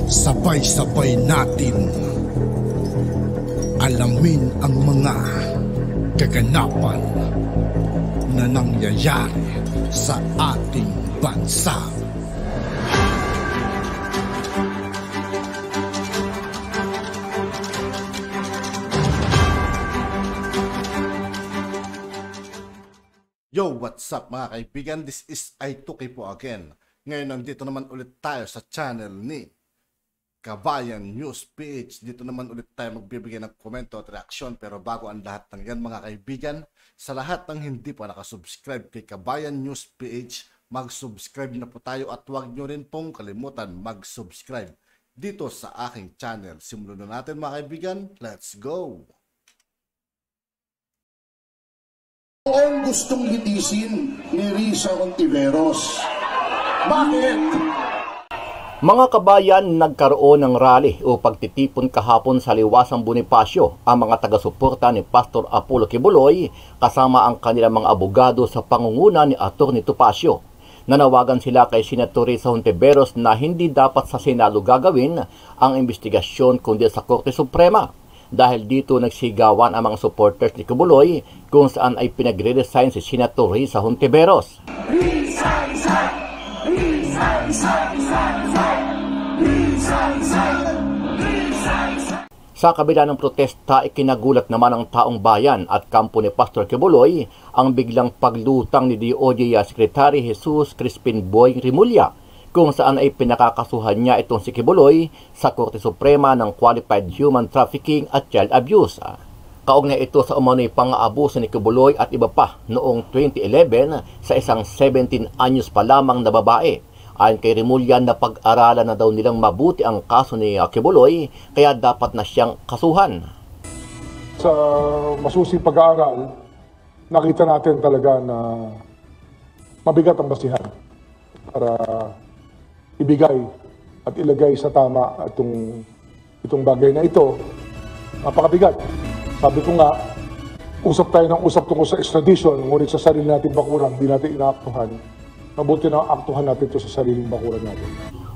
Sabay-sabay natin alamin ang mga kaganapan na nangyayari sa ating bansa. Yo, what's up mga kaibigan? This is I2K po again. Ngayon nandito naman ulit tayo sa channel ni Kabayan News PH. Dito naman ulit tayo magbibigay ng komento at reaksyon. Pero bago ang lahat ng yan mga kaibigan, sa lahat ng hindi pa nakasubscribe kay Kabayan News PH, mag-subscribe na po tayo at huwag nyo rin pong kalimutan mag-subscribe dito sa aking channel. Simulan na natin mga kaibigan. Let's go! Ang gustong litisin ni Risa Hontiveros. Bakit? Mga kabayan, nagkaroon ng rally o pagtitipon kahapon sa Liwasang Bonifacio ang mga taga-suporta ni Pastor Apollo Kibuloy kasama ang kanilang mga abogado sa pangunguna ni Atty. Topacio. Nanawagan sila kay Senator Risa Hontiveros na hindi dapat sa Senado gagawin ang investigasyon kundi sa Korte Suprema. Dahil dito nagsigawan ang mga supporters ni Kibuloy kung saan ay pinagre-resign si Senator Risa Hontiveros. Sa kabila ng protesta, ikinagulat naman ng taong bayan at kampo ni Pastor Kibuloy ang biglang paglutang ni DOJ Secretary Jesus Crispin Boy Rimulya kung saan ay pinakakasuhan niya itong si Kibuloy sa Korte Suprema ng Qualified Human Trafficking at Child Abuse. Kaugnay ito sa umano'y pang-aabuso ni Kibuloy at iba pa noong 2011 sa isang 17 anyos pa lamang na babae. Ayon kay Rimulya, na pag-aralan na daw nilang mabuti ang kaso ni Kibuloy kaya dapat na siyang kasuhan. Sa masusing pag-aaral, nakita natin talaga na mabigat ang basihan para ibigay at ilagay sa tama itong bagay na ito. Napakabigat. Sabi ko nga, usap tayo ng usap tungkol sa extradition, ngunit sa sarili natin bakuran, hindi natin inaaktuhan. Mabuti na aktuhan natin ito sa sariling bakuran natin.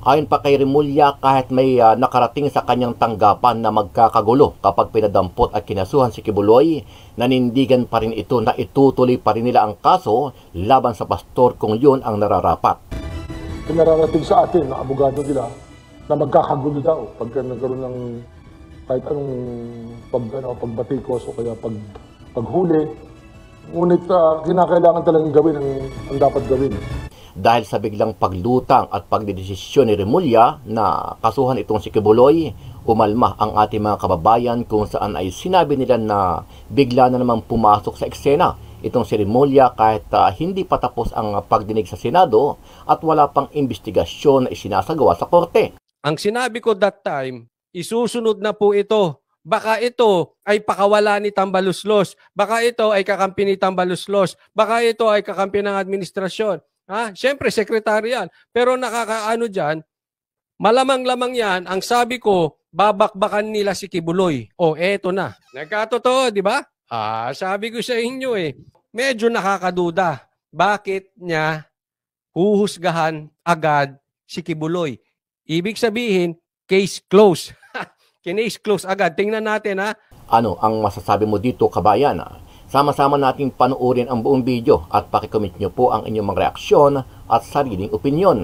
Ayon pa kay Rimulya, kahit may nakarating sa kanyang tanggapan na magkakagulo kapag pinadampot at kinasuhan si Kibuloy, nanindigan pa rin ito na itutuloy pa rin nila ang kaso laban sa pastor kung yun ang nararapat. Nararating sa atin na abogado nila na magkakagulo daw pagka nagkaroon ng kahit anong pagbatikos o kaya paghuli. Ngunit kinakailangan talagang gawin ang dapat gawin. Dahil sa biglang paglutang at pagdedesisyon ni Rimulya na kasuhan itong si Kibuloy, umalma ang ating mga kababayan kung saan ay sinabi nila na bigla na naman pumasok sa eksena itong si Rimulya kahit hindi pa tapos ang pagdinig sa Senado at wala pang investigasyon na isinasagawa sa korte. Ang sinabi ko that time, isusunod na po ito. Baka ito ay pakawala ni Tambaluslos. Baka ito ay kakampi ni Tambaluslos. Baka ito ay kakampi ng administrasyon. Siyempre, sekretary yan. Pero nakakaano dyan, malamang-lamang yan, ang sabi ko, babakbakan nila si Kibuloy. O, eto na. Nagkatotoo, di ba? Sabi ko sa inyo medyo nakakaduda. Bakit niya huhusgahan agad si Kibuloy? Ibig sabihin, case closed. Case closed agad. Tingnan natin Ano ang masasabi mo dito, kabayan? Sama-sama nating panuorin ang buong video at pakicomment nyo po ang inyong mga reaksyon at sariling opinyon.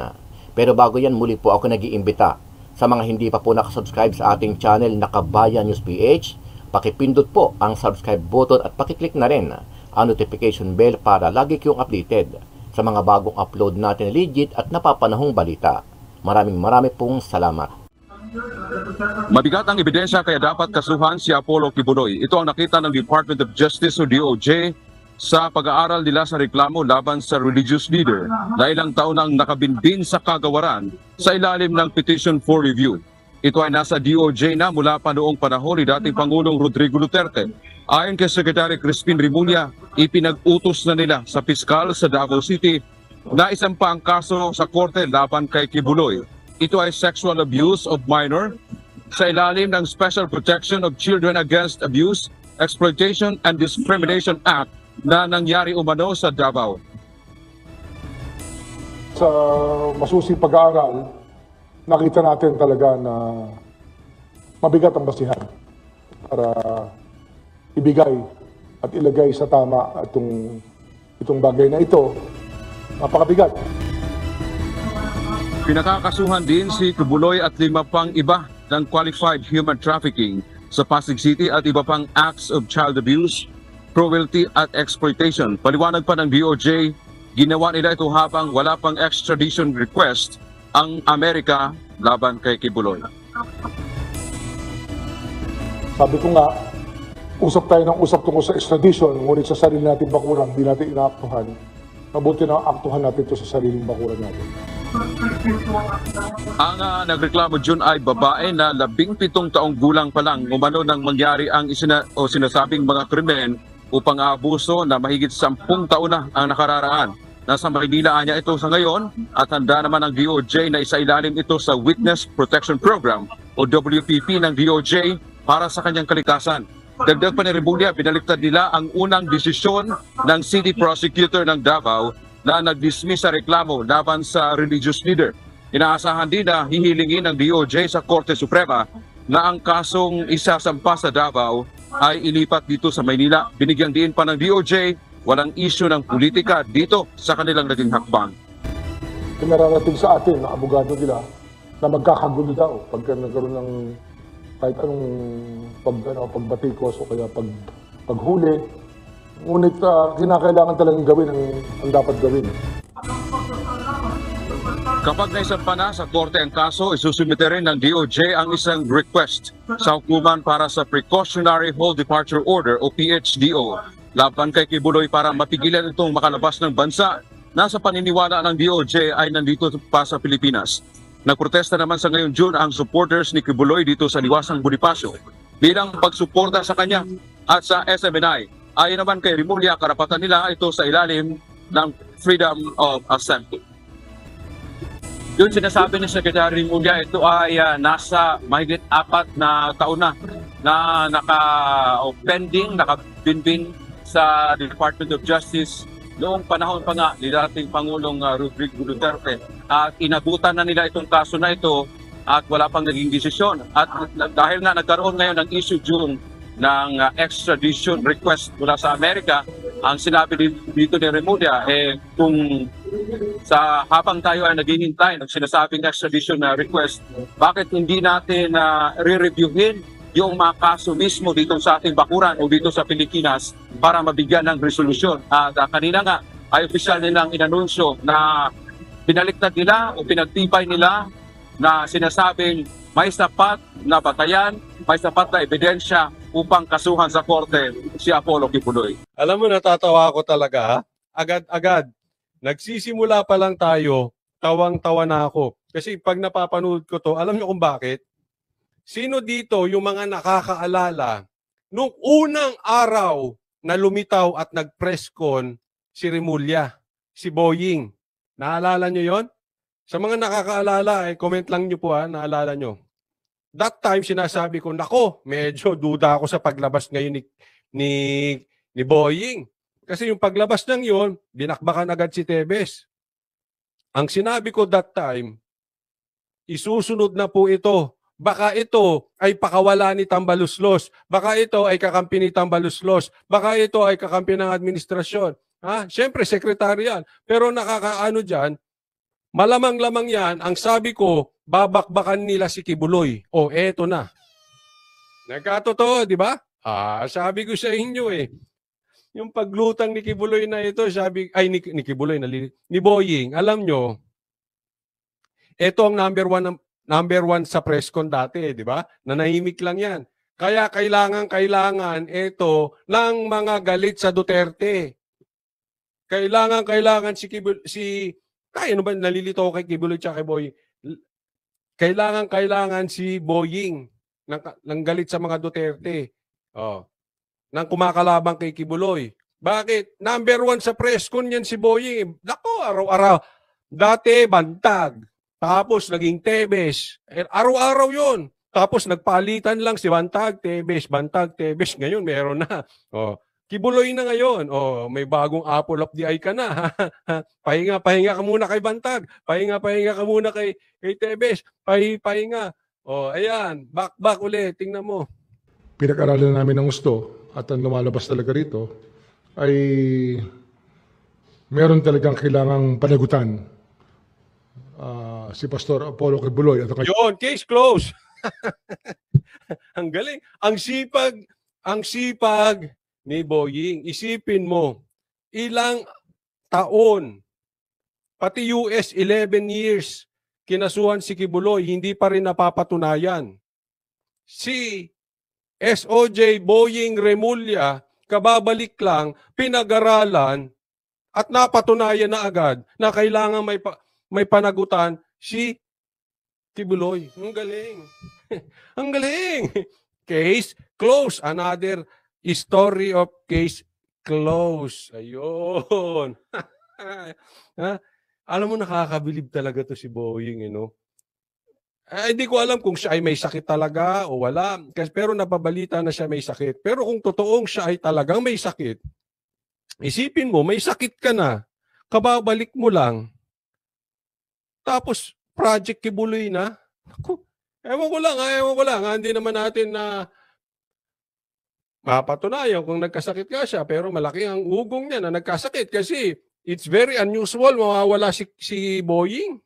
Pero bago yan, muli po ako nag-iimbita sa mga hindi pa po nakasubscribe sa ating channel na Kabayan News PH, pakipindot po ang subscribe button at pakiclick na rin ang notification bell para lagi kayong updated sa mga bagong upload natin legit at napapanahong balita. Maraming pong salamat. Mabigat ang ebidensya kaya dapat kasuhan si Apollo Kibuloy. Ito ang nakita ng Department of Justice o DOJ sa pag-aaral nila sa reklamo laban sa religious leader na ilang taon nang nakabinbin sa kagawaran sa ilalim ng petition for review. Ito ay nasa DOJ na mula pa noong panahon ni dating Pangulong Rodrigo Duterte. Ayon kay Secretary Crispin Rimulya, ipinag-utos na nila sa piskal sa Davao City na isampa ang kaso sa korte laban kay Kibuloy. Ito ay sexual abuse of minor sa ilalim ng Special Protection of Children Against Abuse, Exploitation and Discrimination Act na nangyari umano sa Davao. Sa masusing pag-aaral, nakita natin talaga na mabigat ang basihan para ibigay at ilagay sa tama itong bagay na ito. Napakabigat. Pinakakasuhan din si Kibuloy at 5 pang iba ng qualified human trafficking sa Pasig City at iba pang acts of child abuse, cruelty at exploitation. Paliwanag pa ng DOJ, ginawa nila ito habang wala pang extradition request ang Amerika laban kay Kibuloy. Sabi ko nga, usap tayo ng usap tungkol sa extradition, ngunit sa sarili natin bakuran, hindi natin inaaktuhan. Mabuti na aktuhan natin ito sa sariling bakuran natin. Ang nagreklamo dyan ay babae na 17 taong gulang pa lang umano nang mangyari ang sinasabing mga krimen upang aabuso na mahigit 10 taon na ang nakararaan. Nasa Maynila niya ito sa ngayon at handa naman ang DOJ na isailalim ito sa Witness Protection Program o WPP ng DOJ para sa kanyang kalikasan. Dagdag pa ni Remulla, binaliktad nila ang unang desisyon ng City Prosecutor ng Davao na nag-dismiss sa reklamo laban sa religious leader. Inaasahan din na hihilingin ng DOJ sa Korte Suprema na ang kasong isasampa sa Davao ay ilipat dito sa Maynila. Binigyang diin pa ng DOJ, walang issue ng politika dito sa kanilang naging hakbang. Nararating sa atin na abogado nila na magkakagulo daw pagka nagkaroon ng kahit anong pagbatikos o kaya paghuli. Ngunit kinakailangan talagang gawin ang dapat gawin. Kapag naisampa na sa korte ang kaso, isusumite rin ng DOJ ang isang request sa hukuman para sa Precautionary Hold Departure Order o PHDO laban kay Kibuloy para mapigilan itong makalabas ng bansa na sa paniniwala ng DOJ ay nandito pa sa Pilipinas. Nagprotesta naman sa ngayon June ang supporters ni Kibuloy dito sa Liwasang Bonifacio bilang pagsuporta sa kanya at sa SMNI. Ayon naman kay Remulla, karapatan nila ito sa ilalim ng Freedom of Assembly. Yung sinasabi ni Secretary Remulla, ito ay nasa mahigit 4 na taon na naka-pending, nakabinbin sa Department of Justice noong panahon pa nga ni dating Pangulong Rodrigo Duterte. At inabutan na nila itong kaso na ito at wala pang naging desisyon. At dahil nga nagkaroon ngayon ng issue June ng extradition request mula sa Amerika, ang sinabi dito ni Remulla, kung sa habang tayo ay naghihintay ng sinasabing extradition na request, bakit hindi natin re-reviewin yung mga kaso mismo dito sa ating bakuran o dito sa Pilipinas para mabigyan ng resolusyon. At kanina nga ay opisyal nilang inanunsyo na pinaliktad nila o pinagtibay nila na sinasabing may sapat na batayan, may sapat na ebidensya upang kasuhan sa korte si Apollo Kibuloy. Alam mo, natatawa ako talaga, ha? Agad-agad. Nagsisimula pa lang tayo, tawang-tawa na ako. Kasi pag napapanood ko to, alam niyo kung bakit? Sino dito yung mga nakakaalala nung unang araw na lumitaw at nag-press con si Remulla, si Boying? Naalala niyo yon? Sa mga nakakaalala, comment lang niyo po, naalala niyo. That time, sinasabi ko, nako, medyo duda ako sa paglabas ngayon ni Boying. Kasi yung paglabas ng yon, binakbakan agad si Tebes. Ang sinabi ko that time, isusunod na po ito. Baka ito ay pakawala ni Tambaluslos. Baka ito ay kakampi ni Tambaluslos. Baka ito ay kakampi ng administrasyon. Siyempre, sekretary yan. Pero nakakaano dyan, malamang-lamang yan, ang sabi ko, babakbakan nila si Kibuloy. Eto na. Nagkatotoo, di ba? Sabi ko sa inyo yung paglutang ni Kibuloy na ito, ni Kibuloy, ni Boying, alam nyo, ito ang number one sa press con dati, di ba? Nanahimik lang yan. Kaya kailangan ito ng mga galit sa Duterte. Kailangan ano ba, nalilito ko kay Kibuloy tsaka kay Boying. Kailangan si Boying ng galit sa mga Duterte. Nang kumakalabang kay Kibuloy. Bakit? Number 1 sa press con yan si Boying. Nako, araw-araw. Dati, bantag. Tapos, naging Tebes. Araw-araw yun. Tapos, nagpalitan lang si Bantag, Tebes, Bantag, Tebes. Ngayon, meron na. Kibuloy na ngayon. Oh, may bagong apple of the eye ka na. Pahinga ka muna kay Bantag. Pahinga ka muna kay Tebes. Pahinga. Oh, ayan. Back ulit. Tingnan mo. Pinag-aralan namin ng gusto at ang lumalabas talaga rito ay meron talagang kailangang panagutan si Pastor Apollo Kibuloy at Yun, case closed. Ang galing. Ang sipag ni Boying. Isipin mo, ilang taon, pati US 11 years, kinasuhan si Kibuloy, hindi pa rin napapatunayan. Si SOJ Boying Remulla, kababalik lang, pinag-aralan, at napatunayan na agad na kailangan may panagutan si Kibuloy. Ang galing. Ang galing. Case closed. Another story of case closed. Ayun. Alam mo, nakakabilib talaga to si Boying, hindi ko alam kung siya ay may sakit talaga o wala. Pero napabalita na siya may sakit. Pero kung totoong siya ay talagang may sakit, isipin mo, may sakit ka na, kababalik mo lang, tapos Project Kibuloy na. Ewan ko lang. Hindi naman natin na mapatunayan kung nagkasakit ka siya, pero malaki ang ugong niya na nagkasakit kasi it's very unusual mawawala si Boying.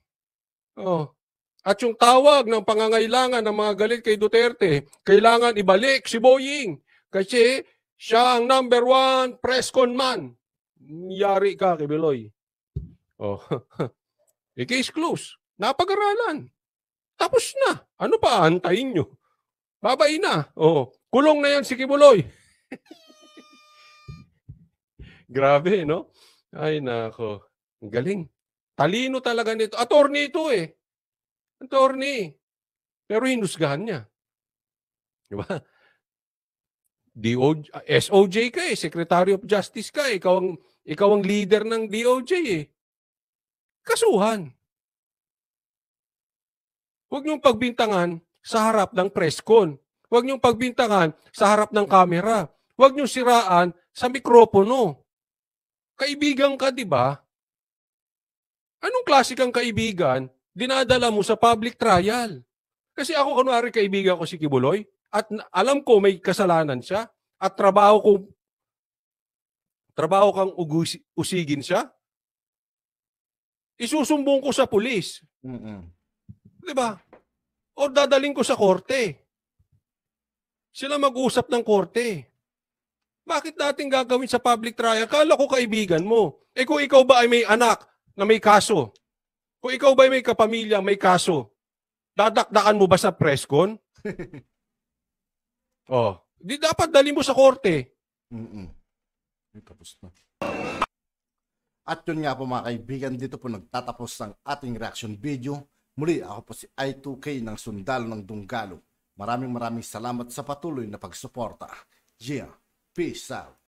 Oh. At yung tawag ng pangangailangan ng mga galit kay Duterte, kailangan ibalik si Boying kasi siya ang #1 press con man. Yari ka, Kibuloy. Oh. Case closed. Napag-aralan. Tapos na. Ano pa antayin nyo? Babay na. Oh, kulong na yan si Kibuloy. Grabe, no? Ay, nako. Ang galing. Talino talaga nito. Attorney ito eh. Attorney. Pero hinusgahan niya. Diba? SOJ ka eh. Secretary of Justice ka eh. Ikaw ang leader ng DOJ eh. Kasuhan. Huwag niyong pagbintangan sa harap ng press con. Huwag niyong pagbintangan sa harap ng kamera. Huwag niyong siraan sa mikropono. Kaibigan ka, di ba? Anong klase kang kaibigan dinadala mo sa public trial? Kasi ako, kunwari, kaibigan ko si Kibuloy at alam ko may kasalanan siya at trabaho kang usigin siya, isusumbong ko sa pulis. Di ba? O dadaling ko sa korte. Sila mag-usap ng korte. Bakit natin gagawin sa public trial? Kala ko kaibigan mo. Eh kung ikaw ba ay may anak na may kaso, kung ikaw ba ay may kapamilya may kaso, dadakdakan mo ba sa press con? Oh, di dapat dali mo sa korte. Tapos na. At yun nga po mga kaibigan, dito po nagtatapos ang ating reaction video. Muli, ako po si I2K ng Sundalo ng Dunggalo. Maraming salamat sa patuloy na pagsuporta. Yeah, peace out.